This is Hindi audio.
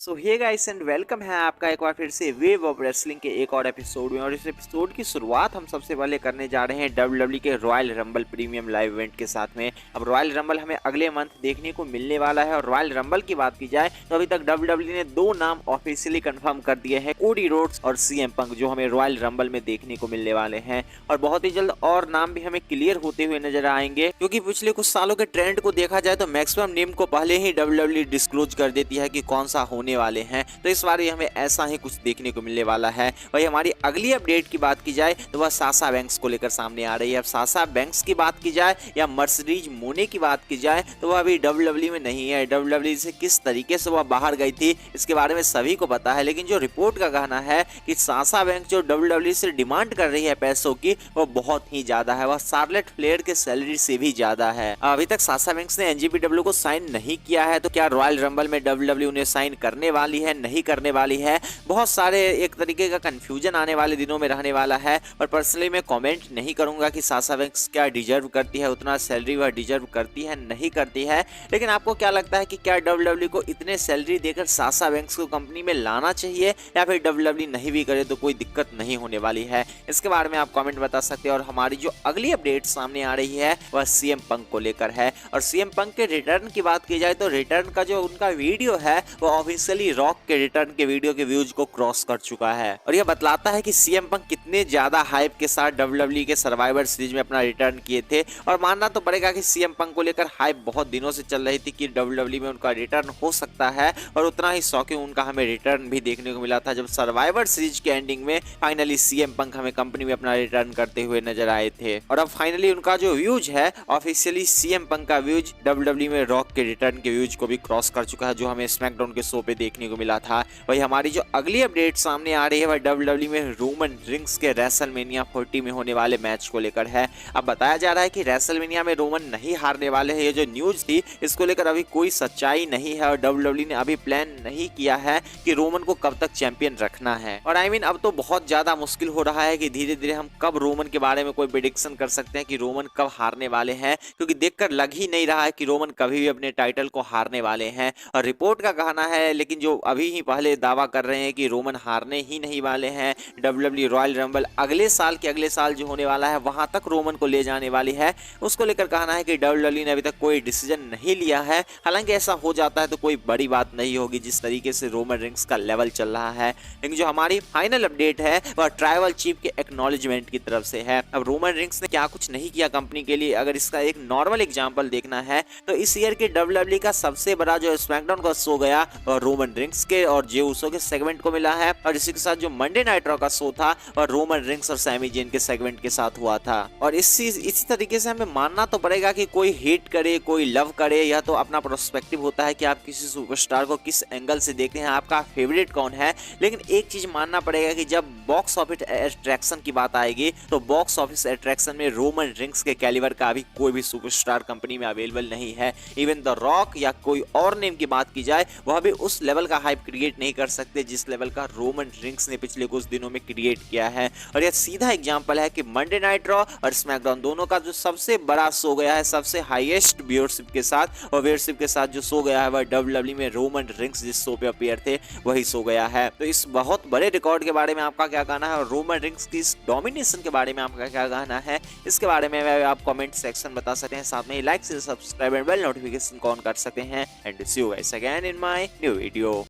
So hey guys and welcome है आपका एक बार फिर से वेव ऑफ रेसलिंग के एक और एपिसोड में। और इस एपिसोड की शुरुआत हम सबसे पहले करने जा रहे हैं डब्ल्यूडब्ल्यू के royal rumble premium live event के साथ में। अब रॉयल रंबल हमें अगले मंथ देखने को मिलने वाला है और रॉयल रंबल की बात की जाए तो अभी तक डब्ल्यूडब्ल्यू ने दो नाम ऑफिशियली कंफर्म कर दिए हैं, कोडी रोड्स और सीएम पंक, जो हमें रॉयल रंबल में देखने को मिलने वाले हैं। और बहुत ही जल्द और नाम भी हमें क्लियर होते हुए नजर आएंगे, क्योंकि पिछले कुछ सालों के ट्रेंड को देखा जाए तो मैक्सिमम नेम को पहले ही डब्ल्यूडब्ल्यू डिस्क्लोज कर देती है कि कौन सा होने वाले हैं। तो इस बार हमें ऐसा ही कुछ देखने को मिलने वाला है। वही हमारी अगली अपडेट की बात की जाए तो वह साशा बैंक्स को लेकर सामने आ रही है। अब साशा बैंक्स की बात की जाए या मर्सिडीज मोने की बात की जाए तो वह अभी डब्ल्यूडब्ल्यू में नहीं है। डब्ल्यूडब्ल्यू से किस तरीके से वह बाहर गई थी इसके बारे में सभी को पता है, लेकिन जो रिपोर्ट का कहना है कि साशा बैंक्स जो डब्ल्यूडब्ल्यू से डिमांड कर रही है पैसों की, वो बहुत ही ज्यादा है। वह शार्लेट फ्लेयर के सैलरी से भी ज्यादा है। अभी तक साशा बैंक्स ने एनजेपीडब्ल्यू को साइन नहीं किया है, तो क्या रॉयल रंबल में डब्ल्यूडब्ल्यू ने साइन करने वाली है, नहीं करने वाली है? बहुत सारे एक तरीके का कंफ्यूजन आने वाले दिनों में रहने वाला है। और पर्सनली मैं कमेंट नहीं करूंगा कि साशा बैंक्स क्या डिजर्व करती है, उतना सैलरी वह डिजर्व करती है नहीं करती है, लेकिन आपको क्या लगता है कि क्या डब्ल्यूडब्ल्यू को इतने सैलरी देकर साशा बैंक्स को कंपनी में लाना चाहिए, या फिर डब्ल्यूडब्ल्यू नहीं भी करे तो कोई दिक्कत नहीं होने वाली है? इसके बारे में आप कमेंट बता सकते हैं। और हमारी जो अगली अपडेट सामने आ रही है वह सीएम पंक को लेकर है। और सीएम पंक के रिटर्न की बात की जाए तो रिटर्न का जो उनका वीडियो है वो ऑफिशियली रॉक के रिटर्न के वीडियो के व्यूज को क्रॉस कर चुका है। और यह बतलाता है कि सीएम पंक कितने ज्यादा हाइप के साथ डब्ल्यूडब्ल्यू के सर्वाइवर सीरीज में अपना रिटर्न किए थे। और मानना तो पड़ेगा कि सीएम पंक को लेकर हाइप बहुत दिनों से चल रही थी कि डब्ल्यूडब्ल्यू में उनका रिटर्न हो सकता है, और उतना ही शॉकिंग उनका हमें रिटर्न भी देखने को मिला था जब सर्वाइवर सीरीज के एंडिंग में फाइनली सीएम पंक हमें कंपनी में अपना रिटर्न करते हुए नजर आए थे। और अब फाइनली उनका जो व्यूज है ऑफिशियली सीएम पंक का व्यूज डब्ल्यूडब्ल्यू में रॉक के रिटर्न के व्यूज को भी क्रॉस कर चुका है, जो हमें स्मैकडाउन के शो पे देखने को मिला था। वही हमारी जो अगली अपडेट सामने आ रही है वह डब्ल्यूडब्ल्यू में रोमन रिंग्स के रेसलमेनिया 40 में होने वाले मैच को लेकर है। अब बताया जा रहा है कि रेसलमेनिया में रोमन नहीं हारने वाले हैं। ये जो न्यूज थी इसको लेकर अभी कोई सच्चाई नहीं है, और डब्ल्यूडब्ल्यू ने अभी प्लान नहीं किया है कि रोमन को कब तक चैंपियन रखना है। और अब तो बहुत ज्यादा मुश्किल हो रहा है कि धीरे धीरे हम कब रोमन के बारे में कोई प्रेडिक्शन कर सकते हैं कि रोमन कब हारने वाले हैं, क्योंकि देखकर लग ही नहीं रहा है कि रोमन कभी भी अपने टाइटल को हारने वाले हैं। और रिपोर्ट का कहना है, लेकिन जो अभी ही पहले दावा कर रहे हैं कि रोमन हारने ही नहीं वाले हैं। डब्ल्यूडब्ल्यू रॉयल रंबल अगले साल जो होने वाला है वहां तक रोमन को ले जाने वाली है, उसको लेकर कहना है कि डब्ल्यूडब्ल्यू ने अभी तक कोई डिसीजन नहीं लिया है। हालांकि ऐसा हो जाता है तो कोई बड़ी बात नहीं होगी जिस तरीके से रोमन रिंग्स का लेवल चल रहा है। लेकिन जो हमारी फाइनल अपडेट है वह ट्राइबल चीफ के एक्नॉलेजमेंट की तरफ से है। अब रोमन रिंग्स ने क्या कुछ नहीं किया कंपनी के लिए, अगर इसका एक नॉर्मल एग्जांपल देखना है तो इस ईयर के डब्ल्यूडब्ल्यू का सबसे बड़ा जो स्मैकडाउन का शो गया वह रोमन रिंग्स के और जे उसो के सेगमेंट को मिला है। और इसी के साथ जो मंडे नाइट रॉ का शो था और रोमन रिंग्स और सैमी जेन के सेगमेंट के साथ हुआ था। और इसी तरीके से हमें मानना तो पड़ेगा कि कोई हेट करे कोई लव करे, यह तो अपना पर्सपेक्टिव होता है कि आप किसी सुपरस्टार को किस एंगल से देखते हैं, आपका फेवरेट कौन है। लेकिन एक चीज मानना पड़ेगा कि जब बॉक्स ऑफिस अट्रैक्शन की बात आएगी तो बॉक्स ऑफिस अट्रैक्शन में रोमन रिंग्स के कैलिबर का अभी कोई भी सुपरस्टार कंपनी में अवेलेबल नहीं है। इवन द रॉक या कोई और नेम की बात की जाए वह भी उस लेवल का हाइप क्रिएट नहीं कर सकते जिस लेवल का रोमन रिंग्स ने पिछले कुछ दिनों में क्रिएट किया है। और यह सीधा एग्जांपल है कि मंडे नाइट रॉ और स्मैकडाउन दोनों का जो सबसे बड़ा शो गया है, सबसे हाईएस्ट व्यूअरशिप के साथ, और व्यूअरशिप के साथ जो शो गया है वह डब्ल्यूडब्ल्यू में रोमन रिंग्स जिस शो पे अपीयर थे वही शो गया है। तो इस बहुत बड़े रिकॉर्ड के बारे में आपका क्या कहना है, और रोमन रिंग्स की इस डोमिनेशन के बारे में आपका क्या कहना है, इसके बारे में आप कमेंट सेक्शन बता सकते हैं। साथ में ही लाइक से subscribe and bell notification on कर सकते हैं। And see you guys again in my new video.